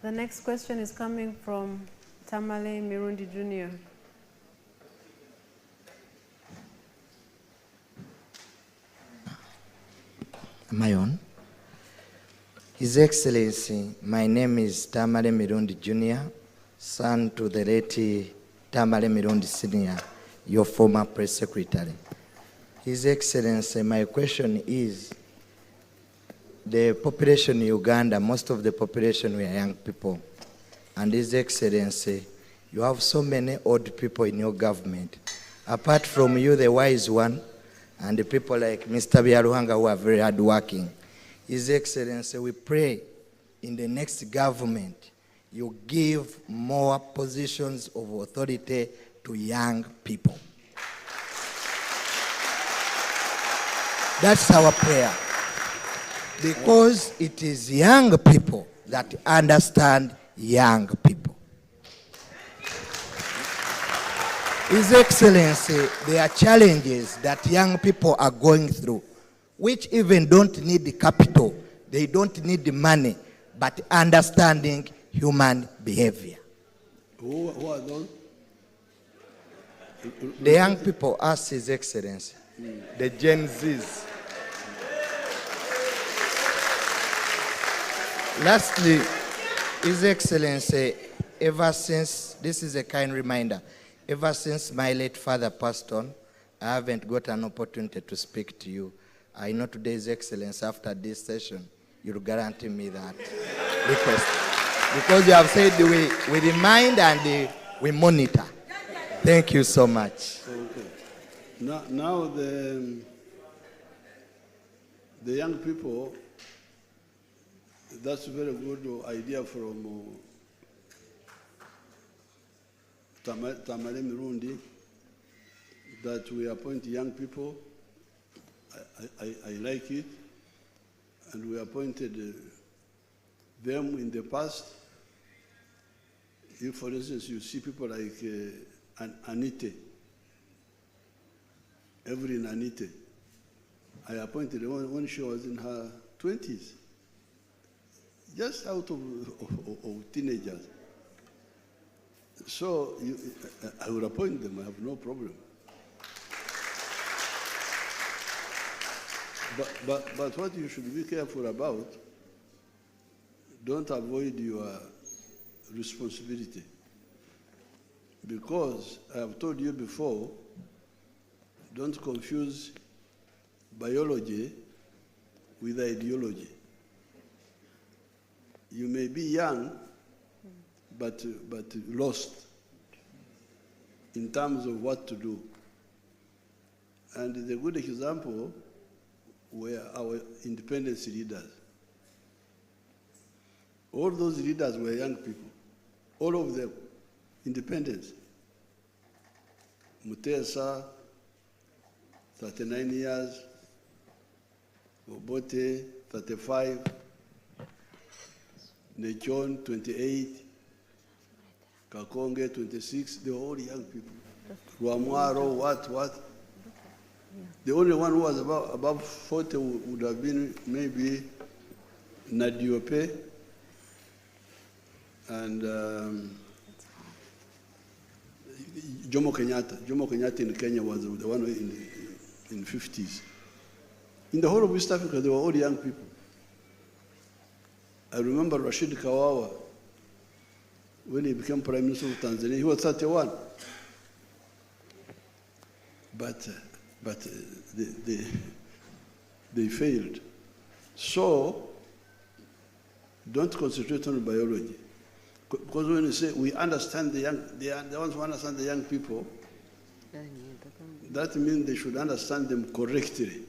The next question is coming from Tamale Mirundi Jr. Am I on? His Excellency, my name is Tamale Mirundi Jr., son to the late Tamale Mirundi Sr., your former press secretary. His Excellency, my question is, the population in Uganda, most of the population were young people. And His Excellency, you have so many old people in your government. Apart from you, the wise one, and the people like Mr. Byaruhanga who are very hardworking. His Excellency, we pray in the next government, you give more positions of authority to young people. That's our prayer. Because it is young people that understand young people. His Excellency, there are challenges that young people are going through, which even don't need the capital, they don't need the money, but understanding human behavior. Who are those? The young people ask His Excellency, the Gen Zs. Lastly, His Excellency, ever since, this is a kind reminder, ever since my late father passed on, I haven't got an opportunity to speak to you. I know today, His Excellency, after this session, you'll guarantee me that request. Because you have said we remind and we monitor. Thank you so much. Okay. Now the young people, that's a very good idea from Tamale Mirundi, that we appoint young people. I like it. And we appointed them in the past. If, for instance, you see people like Anite, Evelyn Anite, I appointed her when she was in her 20s, just out of teenagers. So I would appoint them, I have no problem. But what you should be careful about, don't avoid your responsibility. Because I have told you before, don't confuse biology with ideology. You may be young, but lost in terms of what to do. And the good example were our independence leaders. All those leaders were young people, all of them, independence. Mutesa, 39 years, Obote, 35, Nechon, 28, Kakonge, 26, they were all young people. Rwamwaro, what? The only one who was above 40 would have been maybe Nadiope and Jomo Kenyatta. Jomo Kenyatta in Kenya was the one in 50s. In the whole of East Africa, they were all young people. I remember Rashid Kawawa, when he became Prime Minister of Tanzania, he was 31. But they failed. So, don't concentrate on biology. Because when you say we understand the ones who understand the young people, that means they should understand them correctly.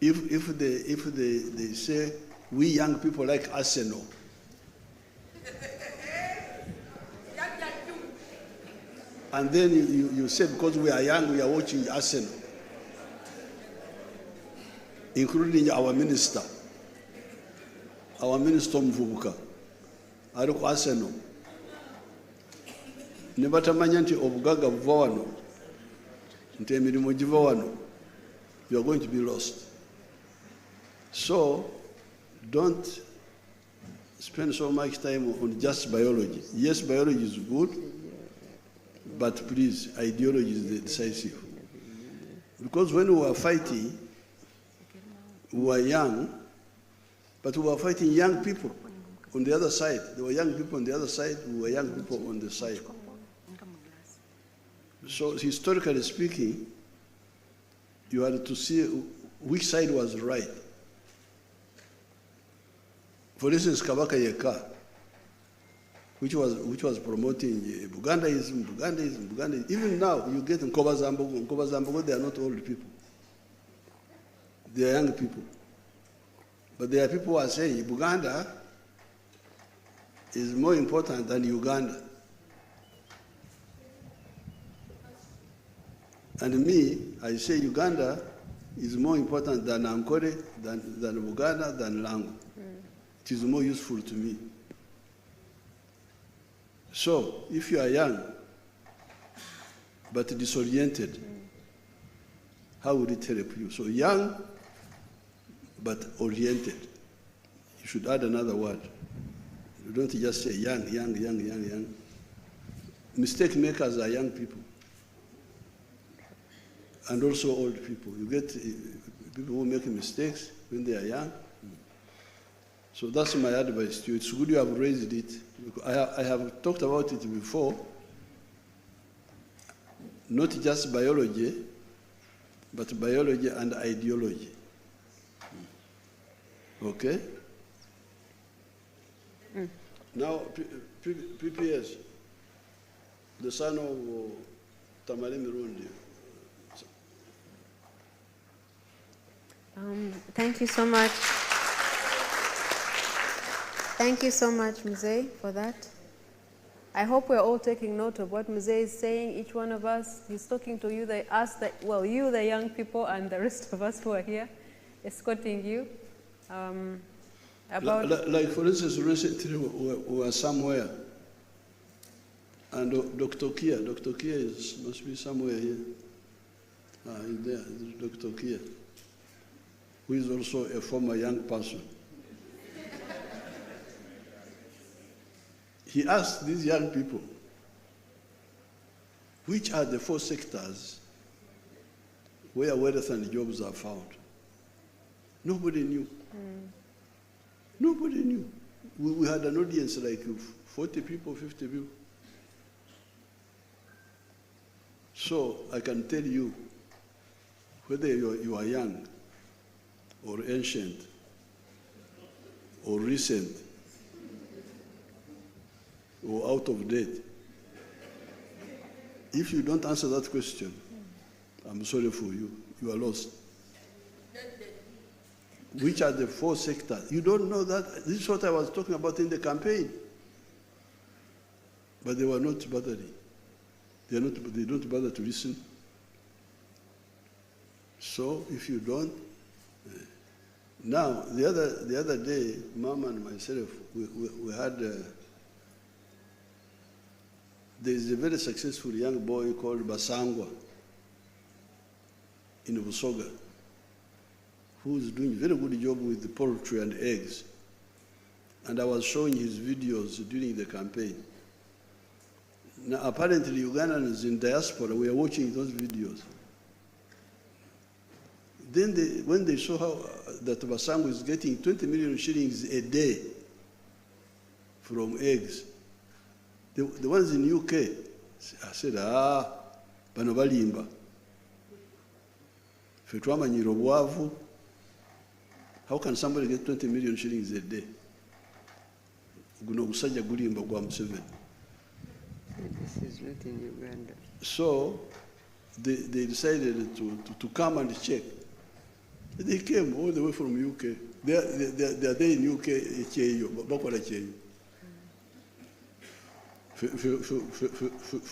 If they say we young people like Arsenal, and then you say because we are young we are watching Arsenal, including our minister Abavubuka ari ku Arsenal ne batamanya nti obugaga buva wano nti emirimu giva wano, you are going to be lost. So don't spend so much time on just biology. Yes, biology is good, but please, ideology is the decisive. Because when we were fighting, we were young, but we were fighting young people on the other side. There were young people on the other side, we were young people on the side. So historically speaking, you had to see which side was right. For instance, Kabaka Yeka, which was promoting Bugandaism. Even now, you get in Nkobazambogo, they are not old people. They are young people. But there are people who are saying Buganda is more important than Uganda. And me, I say Uganda is more important than Ankole, than Buganda, than Lango. It is more useful to me. So, if you are young, but disoriented, how would it help you? So young, but oriented. You should add another word. You don't just say young. Mistake makers are young people. And also old people. You get people who make mistakes when they are young. So that's my advice to you. It's good you have raised it. I have talked about it before. Not just biology, but biology and ideology. Okay? Now, PPS, the son of Tamale Mirundi. Thank you so much. Thank you so much, Mzee, for that. I hope we're all taking note of what Mzee is saying. Each one of us, he's talking to you, you, the young people, and the rest of us who are here, escorting you. Like for instance, recently we were somewhere, and Dr. Kia must be somewhere here. He's there, Dr. Kia, who is also a former young person. He asked these young people, which are the 4 sectors where wealth and jobs are found? Nobody knew. Nobody knew. We had an audience like 40 people, 50 people. So I can tell you, whether you are young or ancient or recent or out of date, if you don't answer that question, I'm sorry for you. You are lost. Which are the 4 sectors? You don't know that. This is what I was talking about in the campaign. But they were not bothering. They don't bother to listen. So if you don't, now the other day, Mama and myself, we had. There is a very successful young boy called Basangwa in Busoga, who is doing a very good job with the poultry and eggs. And I was showing his videos during the campaign. Now, apparently, Ugandans in diaspora were watching those videos. Then when they saw how that Basangwa is getting 20 million shillings a day from eggs, the ones in UK, I said, bano balimba. Fe twamanyira obwavu. How can somebody get 20 million shillings a day? Guno gusajja gulimba gwa Museveni. This is not in Uganda. So they decided to come and check. They came all the way from UK. They are there in UK, bakola kyeyo. Fe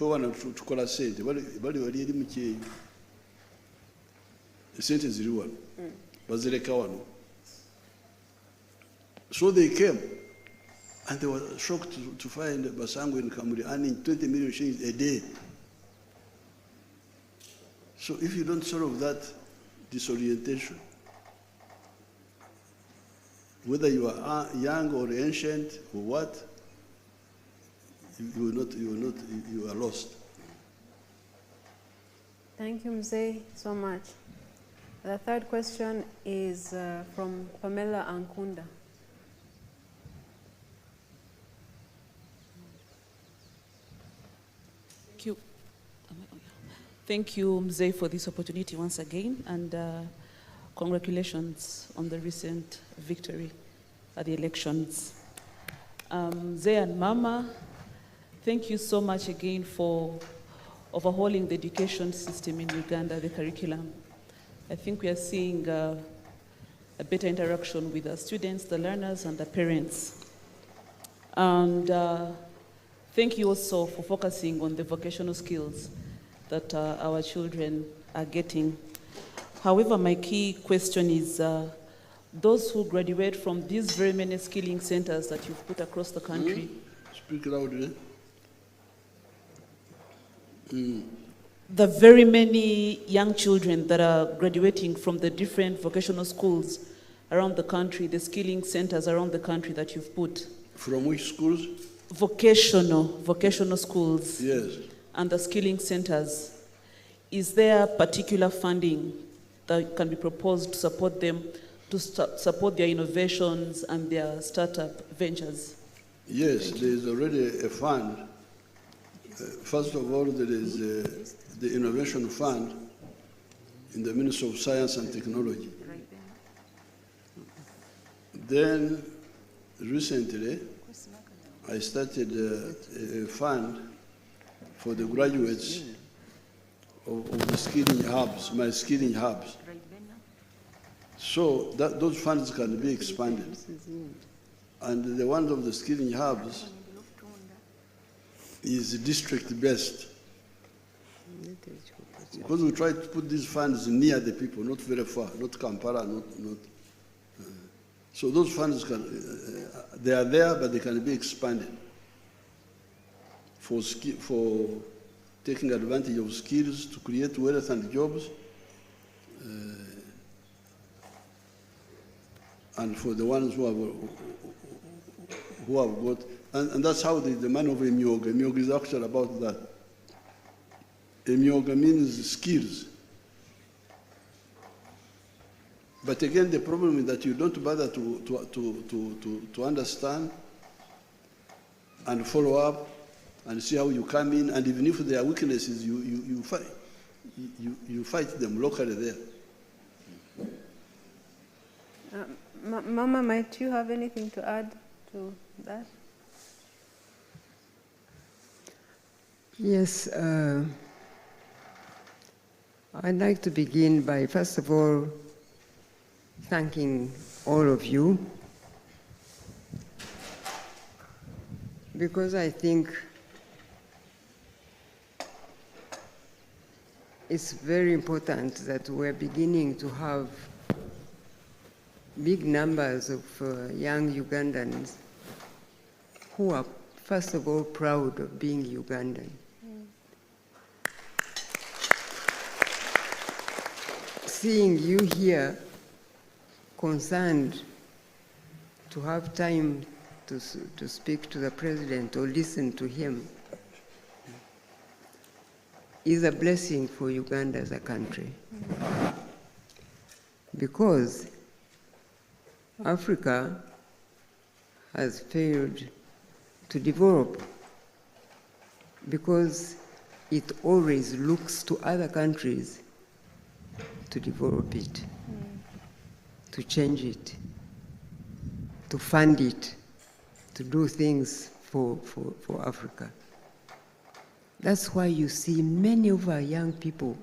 wana tukola sente bali wali eri mu kyeyo. Sente ziri wano. Bazireka wano. So they came, and they were shocked to find Basangwa in Kamuri earning 20 million shillings a day. So if you don't solve that disorientation, whether you are young or ancient or what, you are lost. Thank you, Mzee, so much. The third question is from Pamela Ankunda. Thank you. Thank you, Mzee, for this opportunity once again, and congratulations on the recent victory at the elections. Mzee and Mama, thank you so much again for overhauling the education system in Uganda, the curriculum. I think we are seeing a better interaction with the students, the learners, and the parents. And thank you also for focusing on the vocational skills that our children are getting. However, my key question is those who graduate from these very many skilling centers that you've put across the country. Speak loudly. The very many young children that are graduating from the different vocational schools around the country, the skilling centers around the country that you've put. From which schools? Vocational schools. Yes. And the skilling centers. Is there particular funding that can be proposed to support them, to support their innovations and their startup ventures? Yes, there is already a fund. First of all, there is the Innovation Fund in the Ministry of Science and Technology. Then, recently, I started a fund for the graduates of the skilling hubs, my skilling hubs. So those funds can be expanded. And the one of the skilling hubs is district-based. Because we try to put these funds near the people, not very far, not Kampala, not so those funds they are there, but they can be expanded for taking advantage of skills to create wealth and jobs, and for the ones who have got, and that's how the man of Emyoga is actually about that. Emyoga means skills. But again, the problem is that you don't bother to understand and follow up and see how you come in, and even if there are weaknesses, you fight them locally there. Mama, might you have anything to add to that? Yes, I'd like to begin by, first of all, thanking all of you, because I think it's very important that we're beginning to have big numbers of young Ugandans who are, first of all, proud of being Ugandan. Seeing you here concerned to have time to speak to the president or listen to him is a blessing for Uganda as a country. Because Africa has failed to develop because it always looks to other countries to develop it, to change it, to fund it, to do things for Africa. That's why you see many of our young people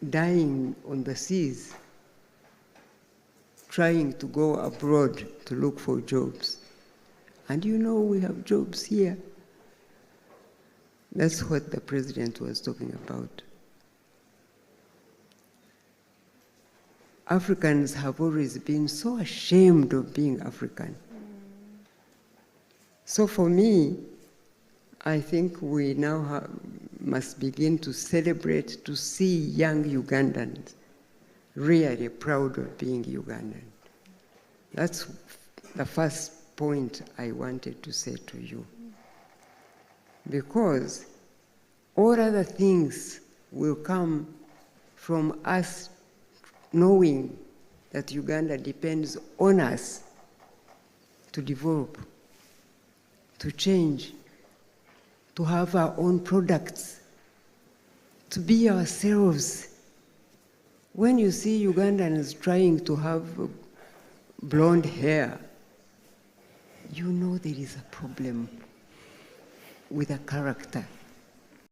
dying on the seas, trying to go abroad to look for jobs. And you know we have jobs here. That's what the president was talking about. Africans have always been so ashamed of being African. So for me, I think we now must begin to celebrate, to see young Ugandans really proud of being Ugandan. That's the first point I wanted to say to you. Because all other things will come from us knowing that Uganda depends on us to develop, to change, to have our own products, to be ourselves. When you see Ugandans trying to have blonde hair, you know there is a problem with a character.